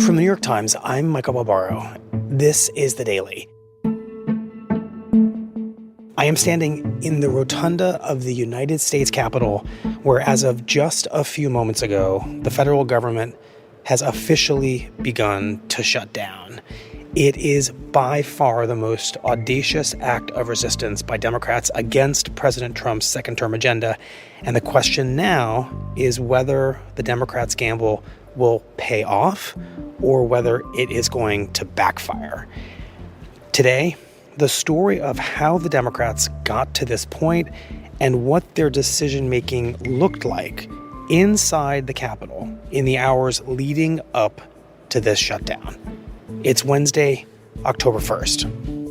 From the New York Times, I'm Michael Barbaro. This is The Daily. I am standing in the rotunda of the United States Capitol, where as of just a few moments ago, the federal government has officially begun to shut down. It is by far the most audacious act of resistance by Democrats against President Trump's second-term agenda. And the question now is whether the Democrats' gamble will pay off or whether it is going to backfire. Today, the story of how the Democrats got to this point and what their decision-making looked like inside the Capitol in the hours leading up to this shutdown. It's Wednesday, October 1st.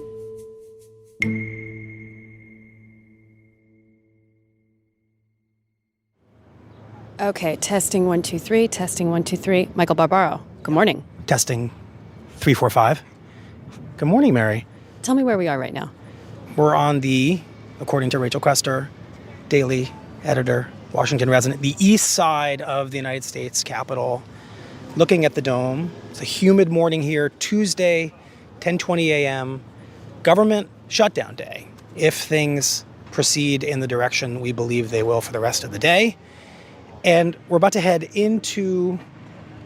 Okay, testing 1, 2, 3, testing 1, 2, 3. Michael Barbaro, good morning. Testing 3, 4, 5. Good morning, Mary. Tell me where we are right now. We're on the, according to Rachel Quester, Daily Editor, Washington resident, the east side of the United States Capitol, looking at the dome. It's a humid morning here, Tuesday, 10:20 a.m., government shutdown day, if things proceed in the direction we believe they will for the rest of the day. And we're about to head into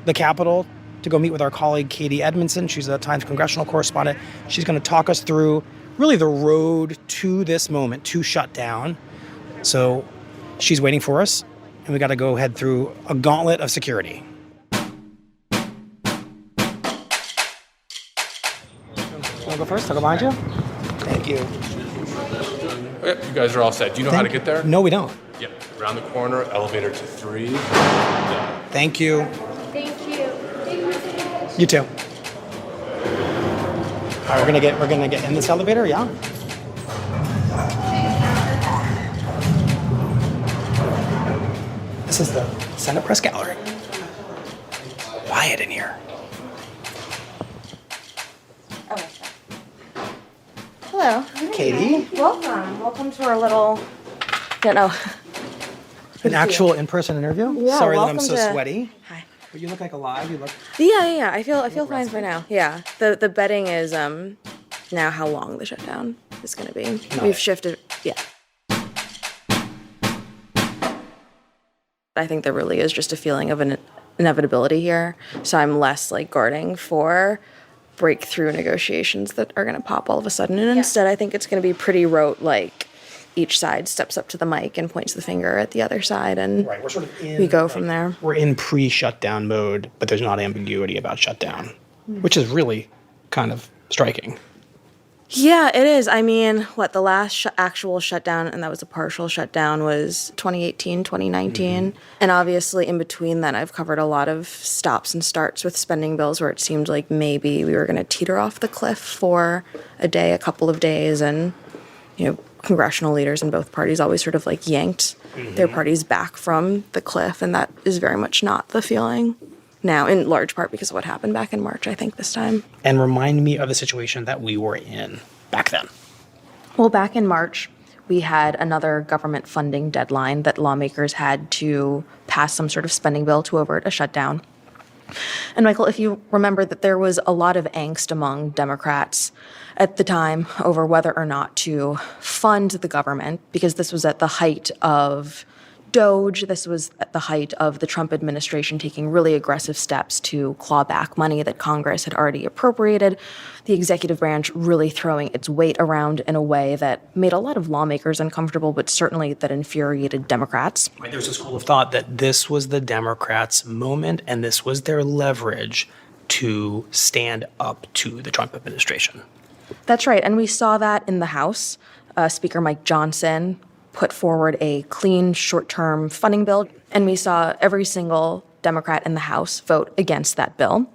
the Capitol to go meet with our colleague, Catie Edmondson. She's a Times congressional correspondent. She's going to talk us through really the road to this moment, to shutdown. So she's waiting for us, and we got to go head through a gauntlet of security. Want to go first? I'll go behind you. Thank you. Yep, you guys are all set. Do you know how to get there? No, we don't. Yep. Around the corner, elevator to 3. Thank you. Thank you. You too. All right, we're gonna get in this elevator, yeah? This is the Senate Press Gallery. Quiet in here. Okay. Hello. Catie. Welcome to our little, An actual in-person interview? Yeah, Sorry that I'm welcome so to- sweaty. Hi. But you look like alive. You look. Yeah. I feel fine for now. Yeah. The betting is now how long the shutdown is going to be. We've shifted. Yeah. I think there really is just a feeling of an inevitability here. So I'm less like guarding for breakthrough negotiations that are going to pop all of a sudden. And instead, I think it's going to be pretty rote, like each side steps up to the mic and points the finger at the other side, and Right, we're sort of in. we go from there. We're in pre-shutdown mode, but there's not ambiguity about shutdown, which is really kind of striking. Yeah, it is. I mean, the last actual shutdown, and that was a partial shutdown, was 2018, 2019. And obviously in between that, I've covered a lot of stops and starts with spending bills where it seemed like maybe we were going to teeter off the cliff for a day, a couple of days. And, congressional leaders in both parties always sort of like yanked their parties back from the cliff. And that is very much not the feeling now, in large part because of what happened back in March, I think, this time. And remind me of the situation that we were in back then. Well, back in March, we had another government funding deadline that lawmakers had to pass some sort of spending bill to avert a shutdown. And Michael, if you remember that there was a lot of angst among Democrats at the time over whether or not to fund the government, because this was at the height of DOGE. This was at the height of the Trump administration taking really aggressive steps to claw back money that Congress had already appropriated, the executive branch really throwing its weight around in a way that made a lot of lawmakers uncomfortable, but certainly that infuriated Democrats. Right, there's a school of thought that this was the Democrats' moment and this was their leverage to stand up to the Trump administration. That's right, and we saw that in the House. Speaker Mike Johnson put forward a clean short-term funding bill, and we saw every single Democrat in the House vote against that bill.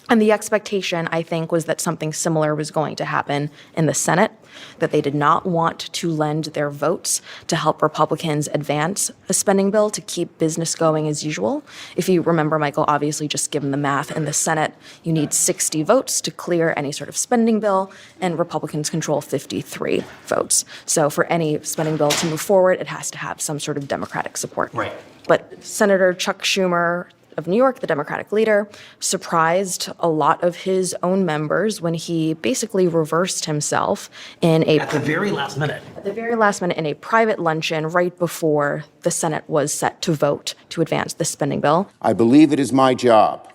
And the expectation, I think, was that something similar was going to happen in the Senate, that they did not want to lend their votes to help Republicans advance a spending bill to keep business going as usual. If you remember, Michael, obviously just given the math in the Senate, you need 60 votes to clear any sort of spending bill, and Republicans control 53 votes. So for any spending bill to move forward, it has to have some sort of Democratic support. Right. But Senator Chuck Schumer of New York, the Democratic leader, surprised a lot of his own members when he basically reversed himself At the very last minute. at the very last minute in a private luncheon right before the Senate was set to vote to advance the spending bill. I believe it is my job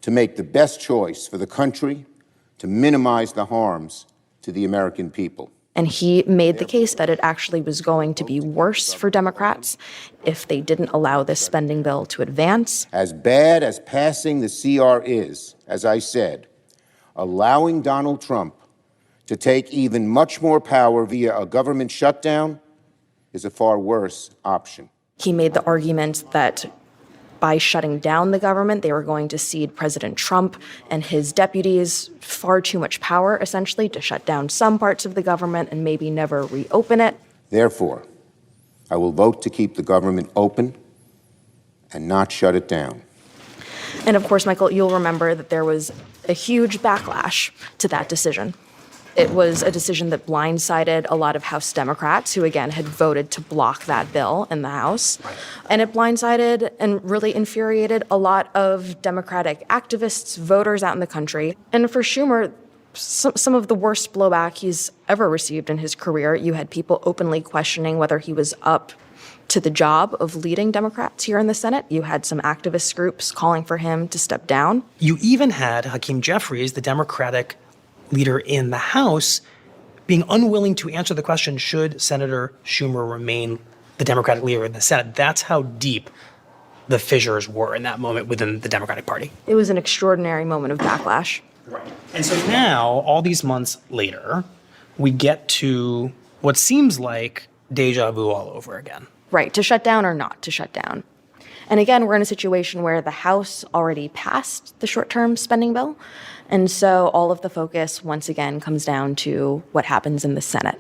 to make the best choice for the country, to minimize the harms to the American people. And he made the case that it actually was going to be worse for Democrats if they didn't allow this spending bill to advance. As bad as passing the CR is, as I said, allowing Donald Trump to take even much more power via a government shutdown is a far worse option. He made the argument that by shutting down the government, they were going to cede President Trump and his deputies far too much power, essentially, to shut down some parts of the government and maybe never reopen it. Therefore, I will vote to keep the government open and not shut it down. And of course, Michael, you'll remember that there was a huge backlash to that decision. It was a decision that blindsided a lot of House Democrats who, again, had voted to block that bill in the House. And it blindsided and really infuriated a lot of Democratic activists, voters out in the country. And for Schumer, some of the worst blowback he's ever received in his career. You had people openly questioning whether he was up to the job of leading Democrats here in the Senate. You had some activist groups calling for him to step down. You even had Hakeem Jeffries, the Democratic leader in the House, being unwilling to answer the question, should Senator Schumer remain the Democratic leader in the Senate? That's how deep the fissures were in that moment within the Democratic Party. It was an extraordinary moment of backlash. Right. And so now, all these months later, we get to what seems like deja vu all over again. Right, to shut down or not to shut down. And again, we're in a situation where the House already passed the short-term spending bill. And so all of the focus, once again, comes down to what happens in the Senate.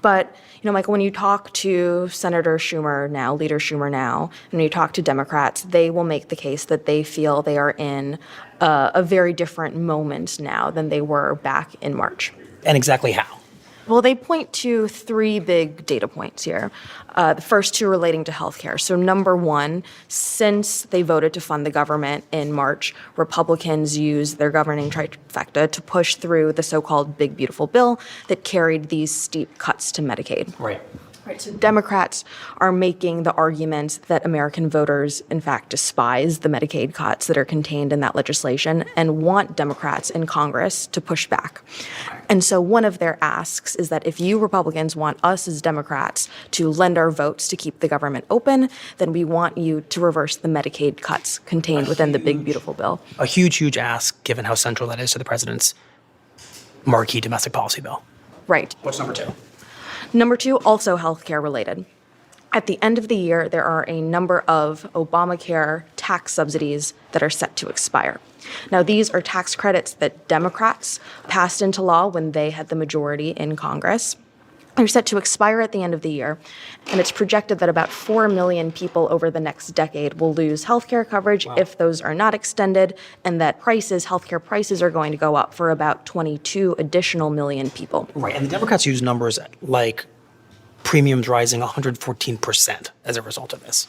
But, Michael, when you talk to Senator Schumer now, Leader Schumer now, and when you talk to Democrats, they will make the case that they feel they are in a very different moment now than they were back in March. And exactly how? Well, they point to three big data points here. The first two relating to healthcare. So number one, since they voted to fund the government in March, Republicans used their governing trifecta to push through the so-called Big Beautiful Bill that carried these steep cuts to Medicaid. Right. Right, so Democrats are making the argument that American voters, in fact, despise the Medicaid cuts that are contained in that legislation and want Democrats in Congress to push back. And so one of their asks is that if you Republicans want us as Democrats to lend our votes to keep the government open, then we want you to reverse the Medicaid cuts contained within the Big Beautiful Bill. A huge, huge ask, given how central that is to the president's marquee domestic policy bill. Right. What's number two? Number two, also healthcare related. At the end of the year, there are a number of Obamacare tax subsidies that are set to expire. Now, these are tax credits that Democrats passed into law when they had the majority in Congress. They're set to expire at the end of the year, and it's projected that about 4 million people over the next decade will lose healthcare coverage if those are not extended, and that healthcare prices are going to go up for about 22 additional million people. Right, and the Democrats use numbers like premiums rising 114% as a result of this.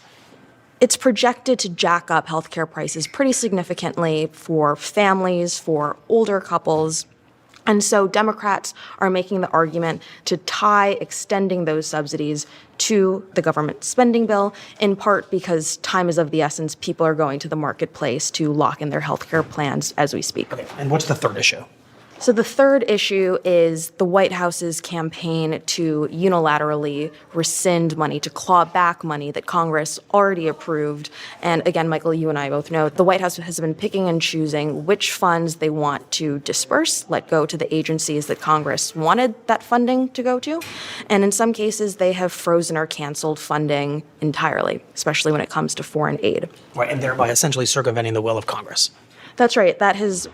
It's projected to jack up healthcare prices pretty significantly for families, for older couples. And so Democrats are making the argument to tie extending those subsidies to the government spending bill, in part because time is of the essence. People are going to the marketplace to lock in their healthcare plans as we speak. Okay, and what's the third issue? So the third issue is the White House's campaign to unilaterally rescind money, to claw back money that Congress already approved. And again, Michael, you and I both know the White House has been picking and choosing which funds they want to disperse, let go to the agencies that Congress wanted that funding to go to. And in some cases, they have frozen or canceled funding entirely, especially when it comes to foreign aid. Right, and thereby essentially circumventing the will of Congress. That's right. That has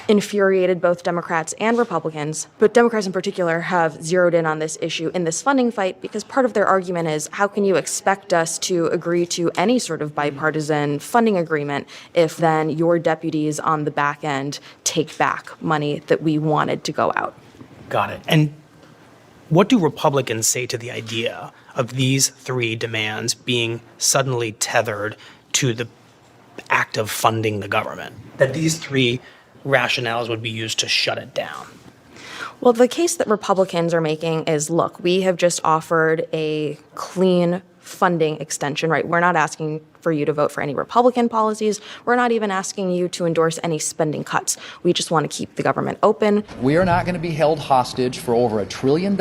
infuriated both Democrats and Republicans, but Democrats in particular have zeroed in on this issue in this funding fight because part of their argument is, how can you expect us to agree to any sort of bipartisan funding agreement if then your deputies on the back end take back money that we wanted to go out? Got it. And what do Republicans say to the idea of these three demands being suddenly tethered to the act of funding the government, that these three rationales would be used to shut it down. Well, the case that Republicans are making is, look, we have just offered a clean funding extension, right? We're not asking for you to vote for any Republican policies. We're not even asking you to endorse any spending cuts. We just want to keep the government open. We are not going to be held hostage for over $1 trillion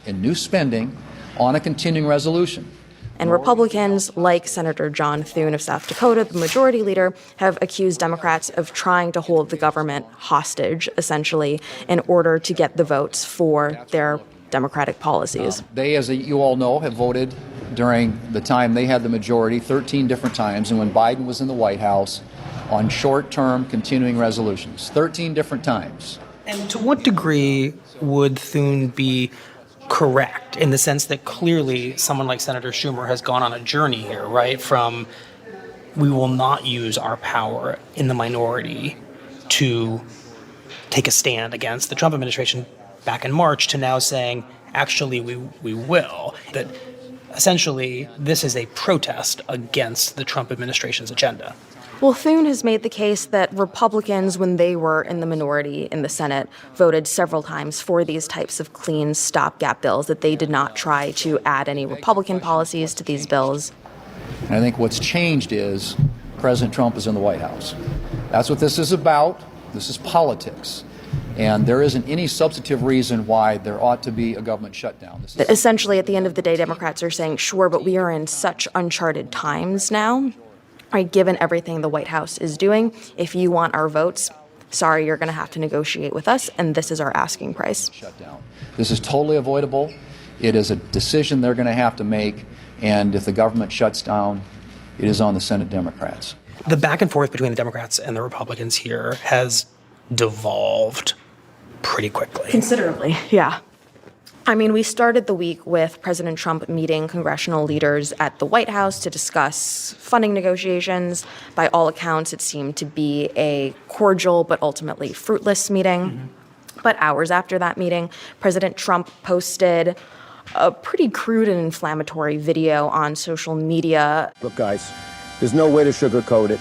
in new spending on a continuing resolution. And Republicans, like Senator John Thune of South Dakota, the majority leader, have accused Democrats of trying to hold the government hostage, essentially, in order to get the votes for their Democratic policies. They, as you all know, have voted during the time they had the majority 13 different times, and when Biden was in the White House, on short-term continuing resolutions, 13 different times. And to what degree would Thune be correct in the sense that clearly someone like Senator Schumer has gone on a journey here, right? From we will not use our power in the minority to take a stand against the Trump administration back in March to now saying, actually, we will. That essentially this is a protest against the Trump administration's agenda. Well, Thune has made the case that Republicans, when they were in the minority in the Senate, voted several times for these types of clean stopgap bills, that they did not try to add any Republican policies to these bills. And I think what's changed is President Trump is in the White House. That's what this is about. This is politics. And there isn't any substantive reason why there ought to be a government shutdown. Essentially, at the end of the day, Democrats are saying, sure, but we are in such uncharted times now. Right, given everything the White House is doing, if you want our votes, sorry, you're going to have to negotiate with us, and this is our asking price. Shutdown. This is totally avoidable. It is a decision they're going to have to make, and if the government shuts down, it is on the Senate Democrats. The back and forth between the Democrats and the Republicans here has devolved pretty quickly. Considerably, yeah. I mean, we started the week with President Trump meeting congressional leaders at the White House to discuss funding negotiations. By all accounts, it seemed to be a cordial but ultimately fruitless meeting. Mm-hmm. But hours after that meeting, President Trump posted a pretty crude and inflammatory video on social media. Look, guys, there's no way to sugarcoat it.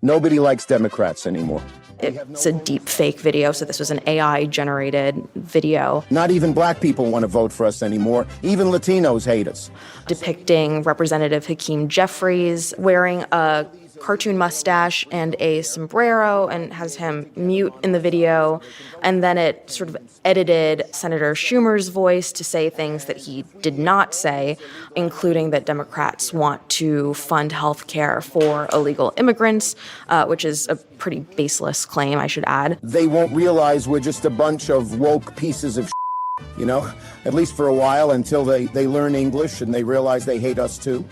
Nobody likes Democrats anymore. It's a deep fake video, so this was an AI-generated video. Not even black people want to vote for us anymore. Even Latinos hate us. Depicting Representative Hakeem Jeffries wearing a cartoon mustache and a sombrero, and has him mute in the video. And then it sort of edited Senator Schumer's voice to say things that he did not say, including that Democrats want to fund health care for illegal immigrants, which is a pretty baseless claim, I should add. They won't realize we're just a bunch of woke pieces of you know, at least for a while, until they learn English and they realize they hate us too.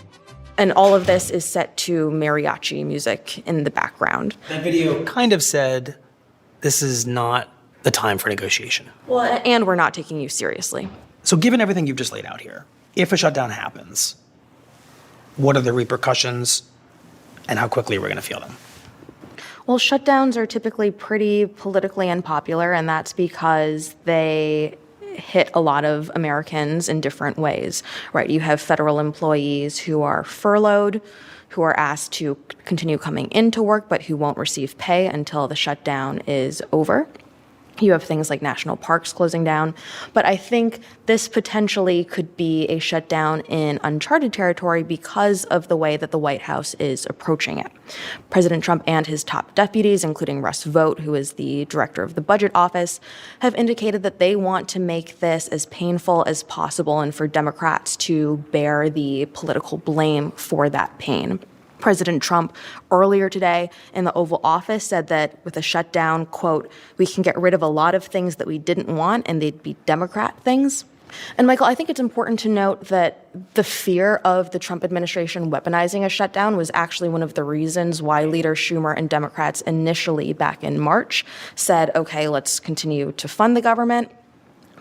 And all of this is set to mariachi music in the background. That video kind of said, this is not the time for negotiation. Well, and we're not taking you seriously. So given everything you've just laid out here, if a shutdown happens, what are the repercussions and how quickly we're going to feel them? Well, shutdowns are typically pretty politically unpopular, and that's because they hit a lot of Americans in different ways, right? You have federal employees who are furloughed, who are asked to continue coming into work, but who won't receive pay until the shutdown is over. You have things like national parks closing down. But I think this potentially could be a shutdown in uncharted territory because of the way that the White House is approaching it. President Trump and his top deputies, including Russ Vought, who is the director of the Budget Office, have indicated that they want to make this as painful as possible and for Democrats to bear the political blame for that pain. President Trump earlier today in the Oval Office said that with a shutdown, quote, we can get rid of a lot of things that we didn't want and they'd be Democrat things. And Michael, I think it's important to note that the fear of the Trump administration weaponizing a shutdown was actually one of the reasons why Leader Schumer and Democrats initially back in March said, okay, let's continue to fund the government.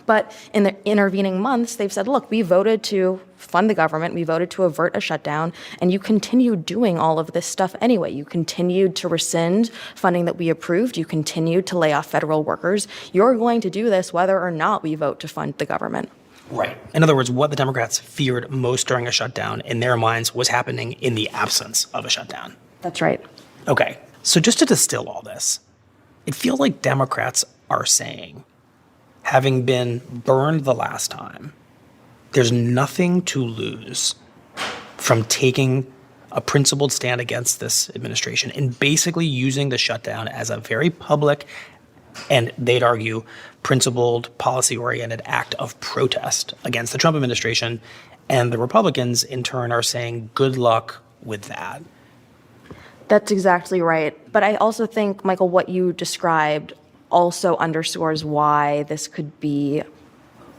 But in the intervening months, they've said, look, we voted to fund the government, we voted to avert a shutdown, and you continued doing all of this stuff anyway. You continued to rescind funding that we approved. You continued to lay off federal workers. You're going to do this whether or not we vote to fund the government. Right. In other words, what the Democrats feared most during a shutdown in their minds was happening in the absence of a shutdown. That's right. Okay, so just to distill all this, it feels like Democrats are saying, having been burned the last time, there's nothing to lose from taking a principled stand against this administration and basically using the shutdown as a very public and, they'd argue, principled, policy-oriented act of protest against the Trump administration. And the Republicans, in turn, are saying, good luck with that. That's exactly right. But I also think, Michael, what you described also underscores why this could be,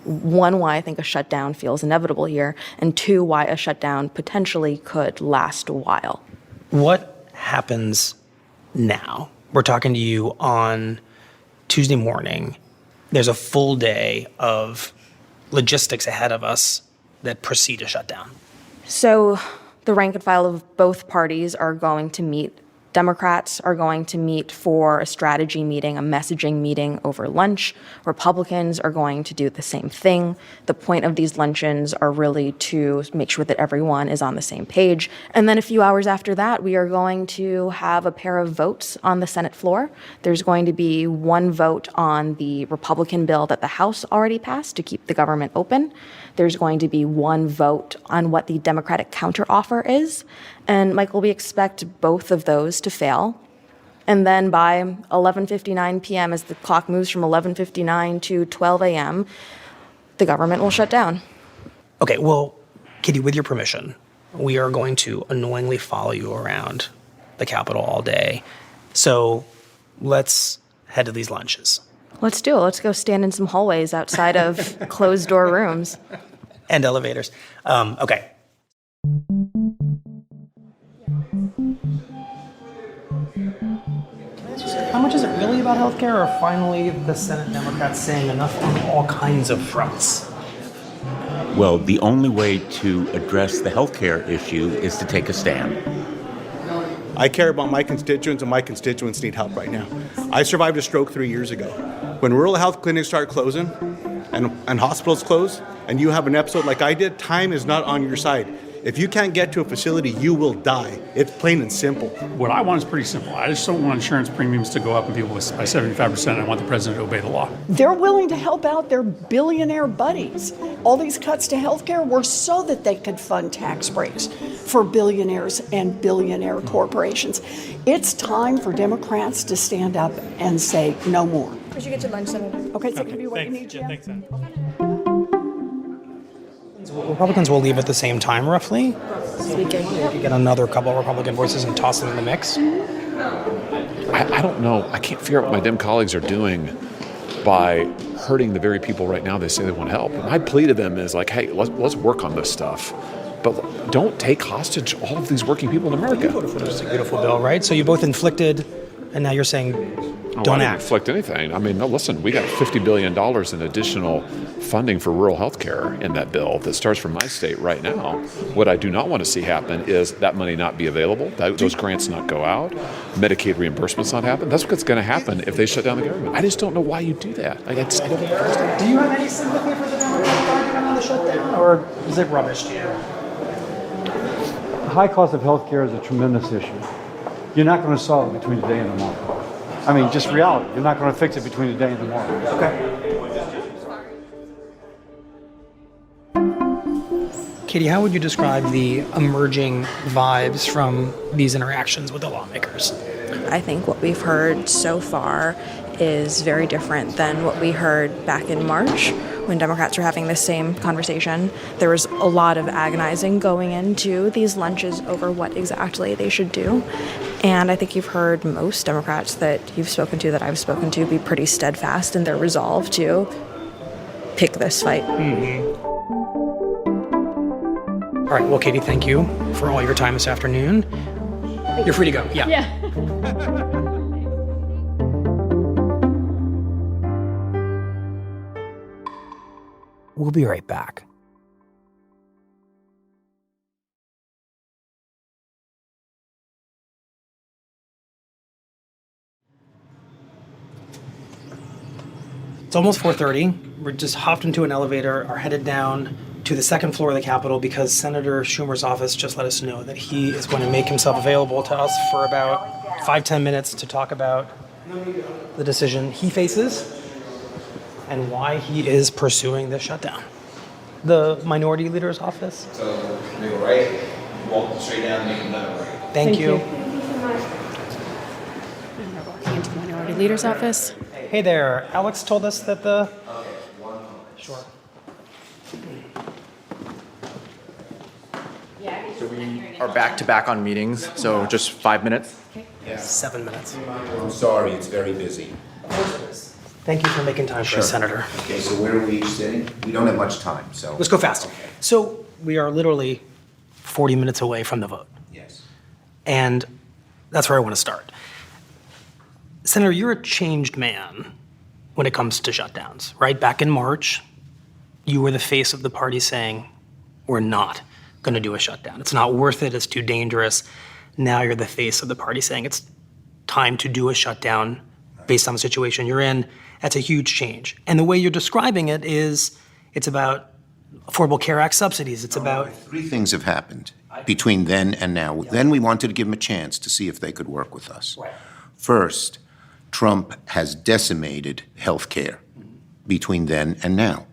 one, why I think a shutdown feels inevitable here, and two, why a shutdown potentially could last a while. What happens now? We're talking to you on Tuesday morning. There's a full day of logistics ahead of us that precede a shutdown. So the rank and file of both parties are going to meet. Democrats are going to meet for a strategy meeting, a messaging meeting over lunch. Republicans are going to do the same thing. The point of these luncheons are really to make sure that everyone is on the same page. And then a few hours after that, we are going to have a pair of votes on the Senate floor. There's going to be one vote on the Republican bill that the House already passed to keep the government open. There's going to be one vote on what the Democratic counteroffer is. And, Michael, we expect both of those to fail. And then by 11:59 p.m., as the clock moves from 11:59 to 12 a.m., the government will shut down. Okay, well, Catie, with your permission, we are going to annoyingly follow you around the Capitol all day. So let's head to these lunches. Let's do it. Let's go stand in some hallways outside of closed-door rooms. And elevators. Okay. How much is it really about healthcare, or finally the Senate Democrats saying enough on all kinds of fronts? Well, the only way to address the healthcare issue is to take a stand. I care about my constituents, and my constituents need help right now. I survived a stroke 3 years ago. When rural health clinics start closing and hospitals close, and you have an episode like I did, time is not on your side. If you can't get to a facility, you will die. It's plain and simple. What I want is pretty simple. I just don't want insurance premiums to go up and people by 75%. I want the president to obey the law. They're willing to help out their billionaire buddies. All these cuts to health care were so that they could fund tax breaks for billionaires and billionaire corporations. It's time for Democrats to stand up and say no more. We should get to lunch, Senator. Okay, so give you what you need, Jiang. Thanks, Senator. Republicans will leave at the same time, roughly. You get another couple of Republican voices and toss them in the mix. I don't know. I can't figure out what my Dem colleagues are doing by hurting the very people right now they say they want help. My plea to them is like, hey, let's work on this stuff. But don't take hostage all of these working people in America. It's a beautiful bill, right? So you both inflicted, and now you're saying don't I act. didn't inflict anything. I mean, no, listen, we got $50 billion in additional funding for rural health care in that bill that starts from my state right now. What I do not want to see happen is that money not be available, those grants not go out, Medicaid reimbursements not happen. That's what's going to happen if they shut down the government. I just don't know why you do that. I don't understand. Do you have any sympathy for the Democratic argument on the shutdown, or is it rubbish to you? The high cost of health care is a tremendous issue. You're not going to solve it between today and tomorrow. I mean, just reality. You're not going to fix it between today and tomorrow. Okay. Catie, how would you describe the emerging vibes from these interactions with the lawmakers? I think what we've heard so far is very different than what we heard back in March when Democrats were having this same conversation. There was a lot of agonizing going into these lunches over what exactly they should do. And I think you've heard most Democrats that you've spoken to, that I've spoken to, be pretty steadfast in their resolve to pick this fight. Mm-hmm. All right, well, Catie, thank you for all your time this afternoon. You're free to go. Yeah. We'll be right back. It's almost 4:30. We're just hopped into an elevator, are headed down to the second floor of the Capitol because Senator Schumer's office just let us know that he is going to make himself available to us for about 5-10 minutes to talk about the decision he faces and why he is pursuing this shutdown. The Minority Leader's office. So they go right, walk straight down, make another right. Thank you. And we're walking into the Minority Leader's office. Hey there. Alex told us that the... Sure. So we are back to back on meetings, so just 5 minutes. 7 minutes. I'm sorry, it's very busy. Thank you for making time for us, Senator. Okay, so where are we each sitting? We don't have much time, so. Let's go fast. Okay. So we are literally 40 minutes away from the vote. Yes. And that's where I want to start. Senator, you're a changed man when it comes to shutdowns, right? Back in March, you were the face of the party saying, we're not going to do a shutdown. It's not worth it. It's too dangerous. Now you're the face of the party saying it's time to do a shutdown based on the situation you're in. That's a huge change. And the way you're describing it is it's about Affordable Care Act subsidies. It's about... Three things have happened between then and now. Then we wanted to give them a chance to see if they could work with us. Right. First, Trump has decimated health care between then and now.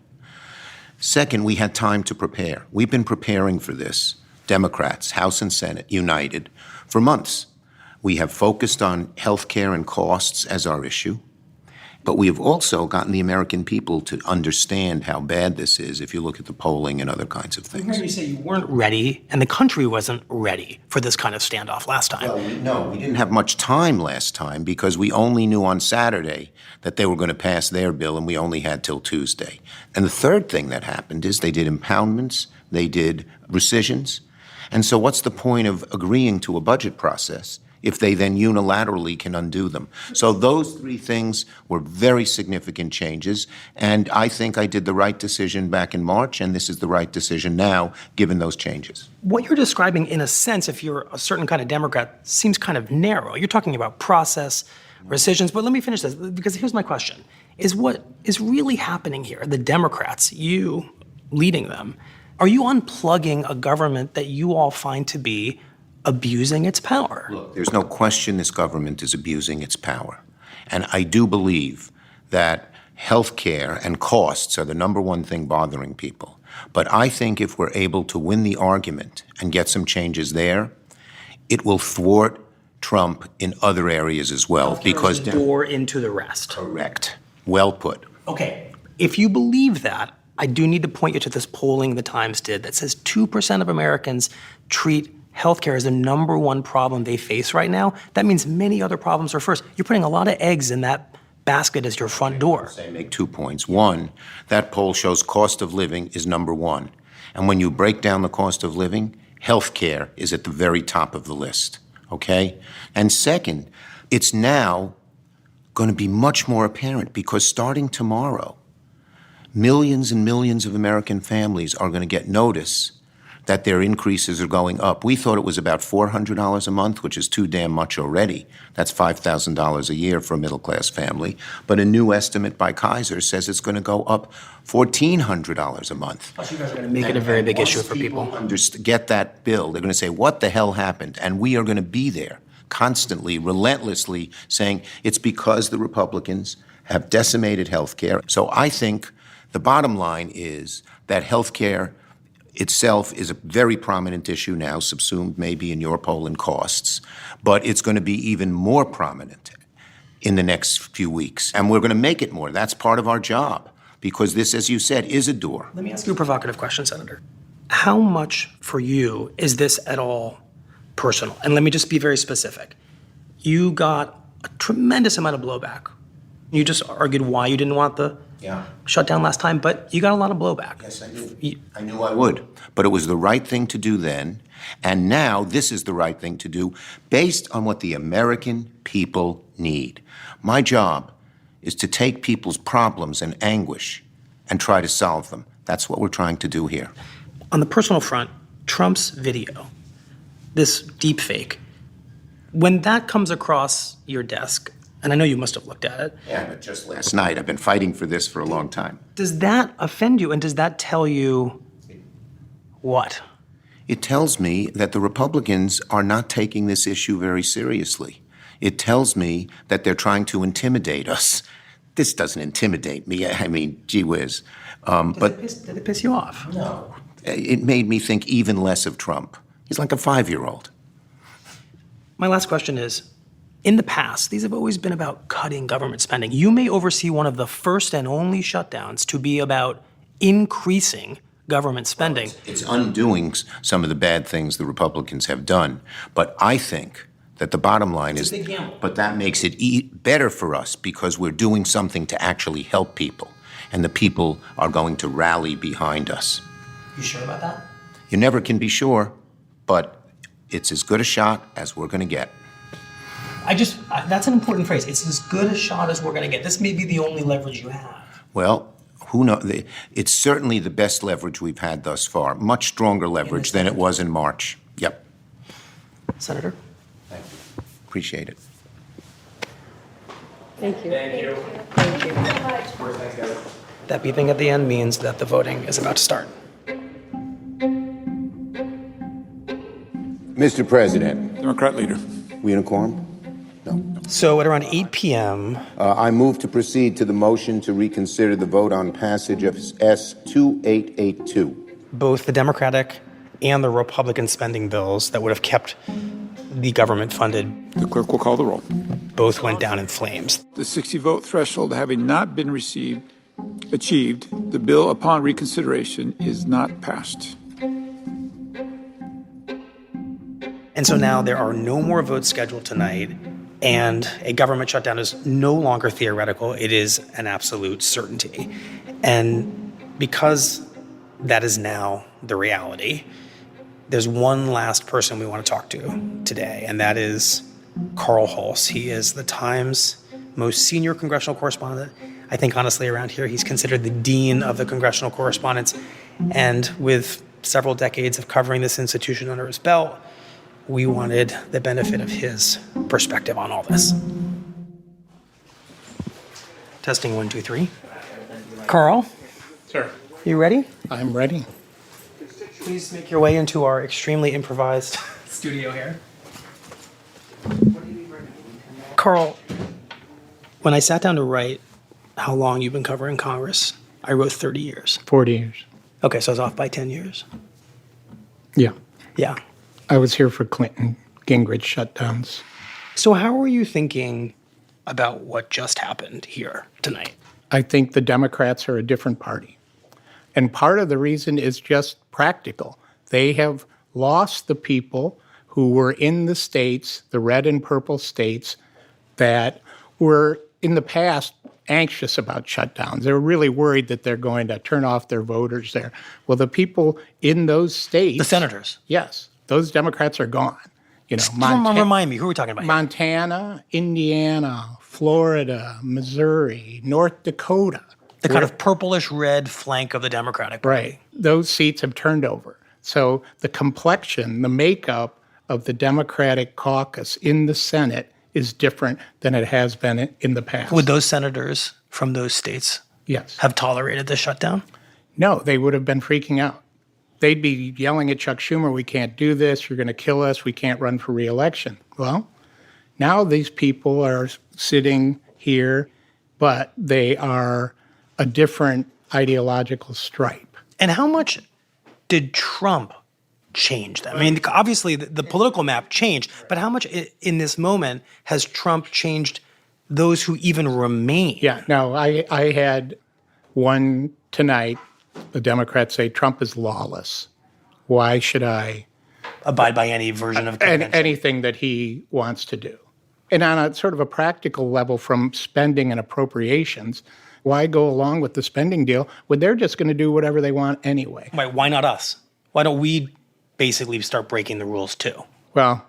Second, we had time to prepare. We've been preparing for this, Democrats, House and Senate, united, for months. We have focused on health care and costs as our issue, but we have also gotten the American people to understand how bad this is if you look at the polling and other kinds of I things. heard you say you weren't ready, and the country wasn't ready for this kind of standoff last time. Well, we didn't have much time last time because we only knew on Saturday that they were going to pass their bill, and we only had till Tuesday. And the third thing that happened is they did impoundments, they did rescissions. And so what's the point of agreeing to a budget process if they then unilaterally can undo them? So those three things were very significant changes, and I think I did the right decision back in March, and this is the right decision now, given those changes. What you're describing, in a sense, if you're a certain kind of Democrat, seems kind of narrow. You're talking about process, rescissions, but let me finish this, because here's my question. Is what is really happening here, the Democrats, you leading them, are you unplugging a government that you all find to be abusing its power? Look, there's no question this government is abusing its power. And I do believe that health care and costs are the number one thing bothering people. But I think if we're able to win the argument and get some changes there, it will thwart Trump in other areas as well. Because the door into the rest. Correct. Well put. Okay, if you believe that, I do need to point you to this polling the Times did that says 2% of Americans treat healthcare is the number one problem they face right now. That means many other problems are first. You're putting a lot of eggs in that basket as your front door. I make 2 points. One, that poll shows cost of living is number one. And when you break down the cost of living, healthcare is at the very top of the list, okay? And second, it's now going to be much more apparent because starting tomorrow, millions and millions of American families are going to get notice that their increases are going up. We thought it was about $400 a month, which is too damn much already. That's $5,000 a year for a middle-class family. But a new estimate by Kaiser says it's going to go up $1,400 a month. Plus, you guys are going to make it a very big issue for people. Get that bill, they're going to say, what the hell happened? And we are going to be there constantly, relentlessly saying it's because the Republicans have decimated health care. So I think the bottom line is that health care itself is a very prominent issue now, subsumed maybe in your poll in costs, but it's going to be even more prominent in the next few weeks. And we're going to make it more. That's part of our job, because this, as you said, is a door. Let me ask you a provocative question, Senator. How much for you is this at all personal? And let me just be very specific. You got a tremendous amount of blowback. You just argued why you didn't want the shutdown last time, but you got a lot of blowback. Yes, I did. I knew I would. But it was the right thing to do then, and now this is the right thing to do based on what the American people need. My job is to take people's problems and anguish and try to solve them. That's what we're trying to do here. On the personal front, Trump's video, this deep fake, when that comes across your desk, and I know you must have looked at it. Yeah, but just last night. I've been fighting for this for a long time. Does that offend you, and does that tell you what? It tells me that the Republicans are not taking this issue very seriously. It tells me that they're trying to intimidate us. This doesn't intimidate me. I mean, gee whiz. Did it piss you off? No. It made me think even less of Trump. He's like a 5-year-old. My last question is, in the past, these have always been about cutting government spending. You may oversee one of the first and only shutdowns to be about increasing government spending. It's undoing some of the bad things the Republicans have done. But I think that the bottom line is, but that makes it better for us because we're doing something to actually help people. And the people are going to rally behind us. You sure about that? You never can be sure, but it's as good a shot as we're going to get. That's an important phrase. It's as good a shot as we're going to get. This may be the only leverage you have. Well, who knows? It's certainly the best leverage we've had thus far. Much stronger leverage than it was in March. Yep. Senator? Thank you. Appreciate it. Thank you. Thank you. Thank you so much. Thanks, guys. That beeping at the end means that the voting is about to start. Mr. President. Democrat leader. We in a quorum? No. So at around 8 p.m. I move to proceed to the motion to reconsider the vote on passage of S-2882. Both the Democratic and the Republican spending bills that would have kept the government funded. The clerk will call the roll. Both went down in flames. The 60-vote threshold having not been achieved, the bill upon reconsideration is not passed. And so now there are no more votes scheduled tonight, and a government shutdown is no longer theoretical. It is an absolute certainty. And because that is now the reality, there's one last person we want to talk to today, and that is Carl Hulse. He is the Times' most senior congressional correspondent. I think, honestly, around here, he's considered the dean of the congressional correspondence. And with several decades of covering this institution under his belt, we wanted the benefit of his perspective on all this. Testing 1, 2, 3. Carl? Sir. You ready? I'm ready. Please make your way into our extremely improvised studio here. Carl, when I sat down to write how long you've been covering Congress, I wrote 30 years. 40 years. Okay, so I was off by 10 years. Yeah. Yeah. I was here for Clinton, Gingrich shutdowns. So how were you thinking about what just happened here tonight? I think the Democrats are a different party. And part of the reason is just practical. They have lost the people who were in the states, the red and purple states, that were in the past anxious about shutdowns. They were really worried that they're going to turn off their voters there. Well, the people in those states... The senators. Yes. Those Democrats are gone. You know, remind me, who are we talking about? Montana, Indiana, Florida, Missouri, North Dakota. The kind of purplish red flank of the Democratic Party. Right. Those seats have turned over. So the complexion, the makeup of the Democratic caucus in the Senate is different than it has been in the past. Would those senators from those states have tolerated the shutdown? No, they would have been freaking out. They'd be yelling at Chuck Schumer, we can't do this, you're going to kill us, we can't run for re-election. Well, now these people are sitting here, but they are a different ideological stripe. And how much did Trump change them? I mean, obviously the political map changed, but how much in this moment has Trump changed those who even remain? Yeah, no, I had one tonight. The Democrats say Trump is lawless. Why should I abide by any version of convention? Anything that he wants to do? And on a sort of a practical level from spending and appropriations, why go along with the spending deal when they're just going to do whatever they want anyway? Right, why not us? Why don't we basically start breaking the rules too? Well,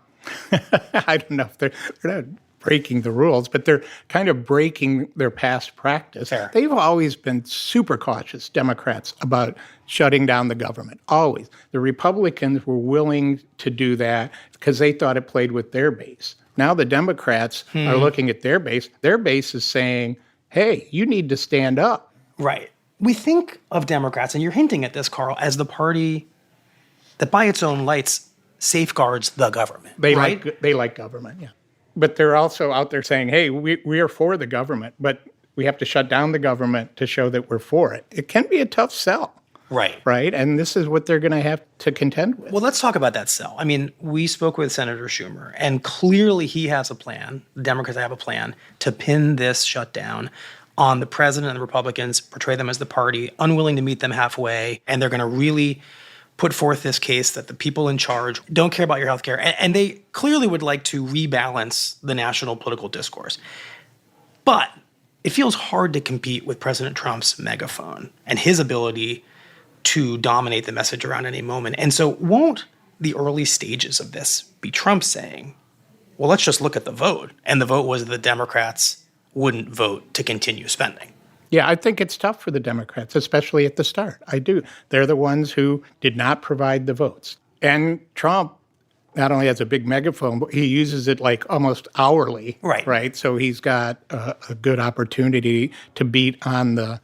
I don't know if they're not breaking the rules, but they're kind of breaking their past practice. Fair. They've always been super cautious, Democrats, about shutting down the government, always. The Republicans were willing to do that because they thought it played with their base. Now the Democrats are looking at their base. Their base is saying, hey, you need to stand up. Right. We think of Democrats, and you're hinting at this, Carl, as the party that by its own lights safeguards the government. They right? like government, yeah. but they're also out there saying, hey, we are for the government, but we have to shut down the government to show that we're for it. It can be a tough sell. Right. And this is what they're going to have to contend with. Well, let's talk about that sell. I mean, we spoke with Senator Schumer, and clearly he has a plan. The Democrats have a plan to pin this shutdown on the president and the Republicans, portray them as the party, unwilling to meet them halfway. And they're going to really put forth this case that the people in charge don't care about your health care. And they clearly would like to rebalance the national political discourse. But it feels hard to compete with President Trump's megaphone and his ability to dominate the message around any moment. And so won't the early stages of this be Trump saying, well, let's just look at the vote. And the vote was the Democrats wouldn't vote to continue spending. Yeah, I think it's tough for the Democrats, especially at the start. I do. They're the ones who did not provide the votes. And Trump not only has a big megaphone, but he uses it like almost hourly. Right. So he's got a good opportunity to beat on the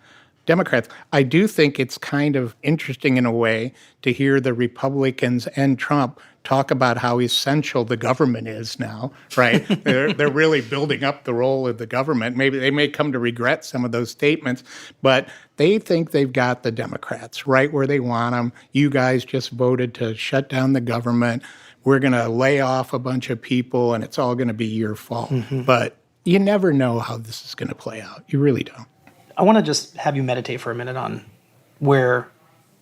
Democrats. I do think it's kind of interesting in a way to hear the Republicans and Trump talk about how essential the government is now, right? They're really building up the role of the government. Maybe they may come to regret some of those statements, but they think they've got the Democrats right where they want them. You guys just voted to shut down the government. We're going to lay off a bunch of people, and it's all going to be your fault. But you never know how this is going to play out. You really don't. I want to just have you meditate for a minute on where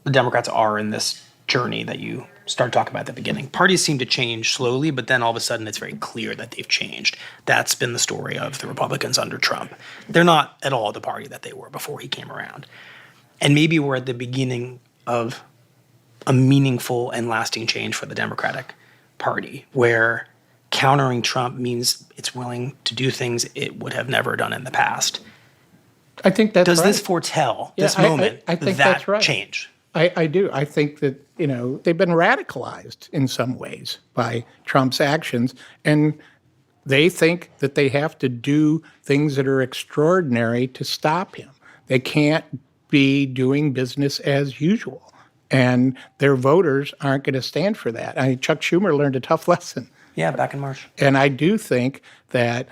the Democrats are in this journey that you started talking about at the beginning. Parties seem to change slowly, but then all of a sudden it's very clear that they've changed. That's been the story of the Republicans under Trump. They're not at all the party that they were before he came around. And maybe we're at the beginning of a meaningful and lasting change for the Democratic Party, where countering Trump means it's willing to do things it would have never done in the past. I think that's Does right. this foretell this I moment, think that that's right. change? I do. I think that, they've been radicalized in some ways by Trump's actions, and they think that they have to do things that are extraordinary to stop him. They can't be doing business as usual, and their voters aren't going to stand for that. Chuck Schumer learned a tough lesson. Yeah, back in March. And I do think that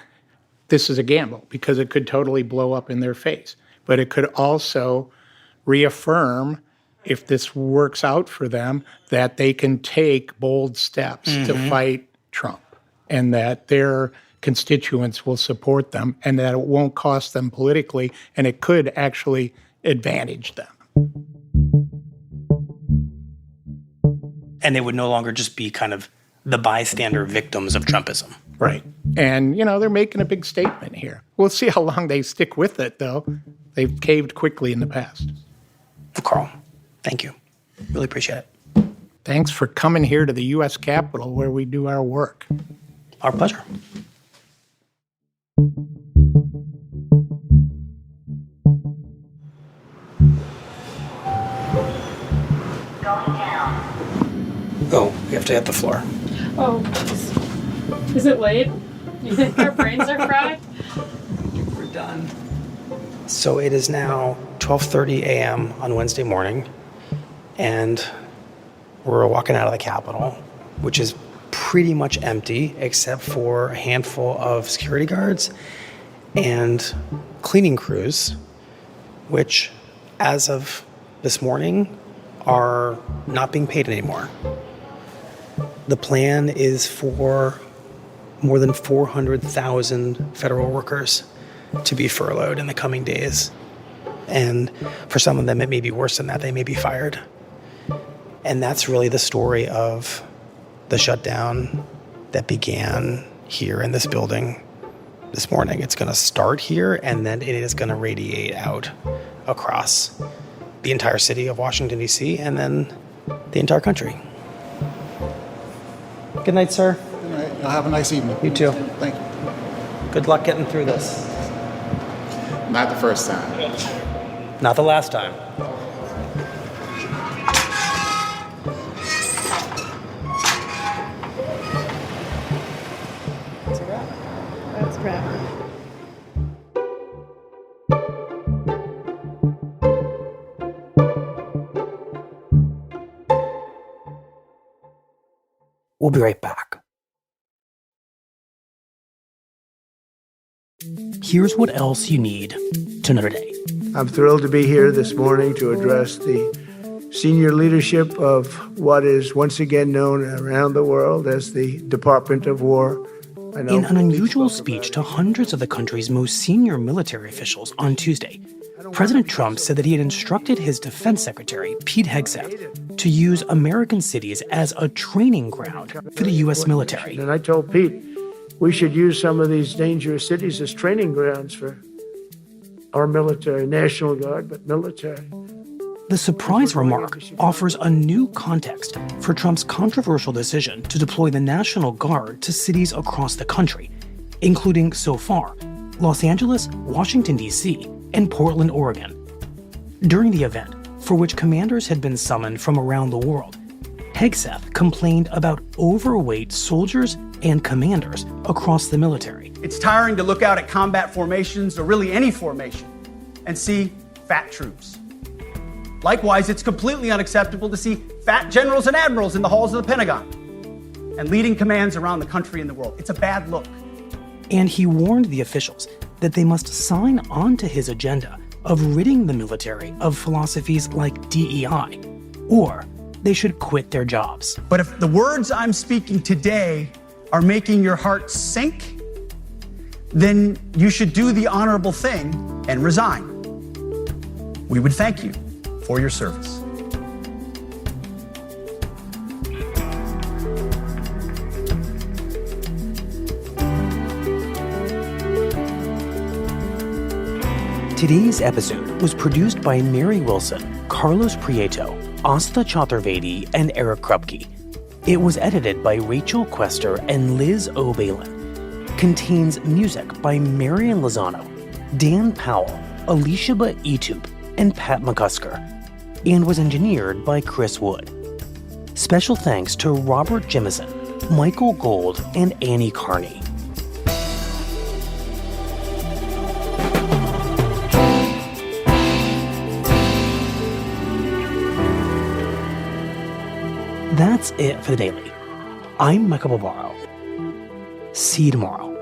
this is a gamble because it could totally blow up in their face. But it could also reaffirm, if this works out for them, that they can take bold steps to fight Trump and that their constituents will support them and that it won't cost them politically and it could actually advantage them. And they would no longer just be kind of the bystander victims of Trumpism. Right. And, they're making a big statement here. We'll see how long they stick with it, though. They've caved quickly in the past. Carl, thank you. Really appreciate it. Thanks for coming here to the U.S. Capitol where we do our work. Our pleasure. Oh, we have to hit the floor. Oh, jeez. Is it late? You think our brains are fried? We're done. So it is now 12:30 a.m. on Wednesday morning, and we're walking out of the Capitol, which is pretty much empty except for a handful of security guards and cleaning crews, which, as of this morning, are not being paid anymore. The plan is for more than 400,000 federal workers to be furloughed in the coming days. And for some of them, it may be worse than that. They may be fired. And that's really the story of the shutdown that began here in this building this morning. It's going to start here, and then it is going to radiate out across the entire city of Washington, D.C., and then the entire country. Good night, sir. Good night. You'll have a nice evening. You too. Thank you. Good luck getting through this. Not the first time. Not the last time. That's a wrap. That's a wrap. We'll be right back. Here's what else you need to know today. I'm thrilled to be here this morning to address the senior leadership of what is once again known around the world as the Department of War. In an unusual speech to hundreds of the country's most senior military officials on Tuesday, President Trump said that he had instructed his defense secretary, Pete Hegseth, to use American cities as a training ground for the U.S. military. And I told Pete, we should use some of these dangerous cities as training grounds for our military, National Guard, but military. The surprise remark offers a new context for Trump's controversial decision to deploy the National Guard to cities across the country, including, so far, Los Angeles, Washington, D.C., and Portland, Oregon. During the event, for which commanders had been summoned from around the world, Hegseth complained about overweight soldiers and commanders across the military. It's tiring to look out at combat formations, or really any formation, and see fat troops. Likewise, it's completely unacceptable to see fat generals and admirals in the halls of the Pentagon and leading commands around the country and the world. It's a bad look. And he warned the officials that they must sign on to his agenda of ridding the military of philosophies like DEI, or they should quit their jobs. But if the words I'm speaking today are making your heart sink, then you should do the honorable thing and resign. We would thank you for your service. Today's episode was produced by Mary Wilson, Carlos Prieto, Asta Chaturvedi, and Eric Krupke. It was edited by Rachel Quester and Liz O'Balin. Contains music by Marian Lozano, Dan Powell, Alicia Etup, and Pat McCusker, and was engineered by Chris Wood. Special thanks to Robert Jimison, Michael Gold, and Annie Carney. That's it for the Daily. I'm Michael Barbaro. See you tomorrow.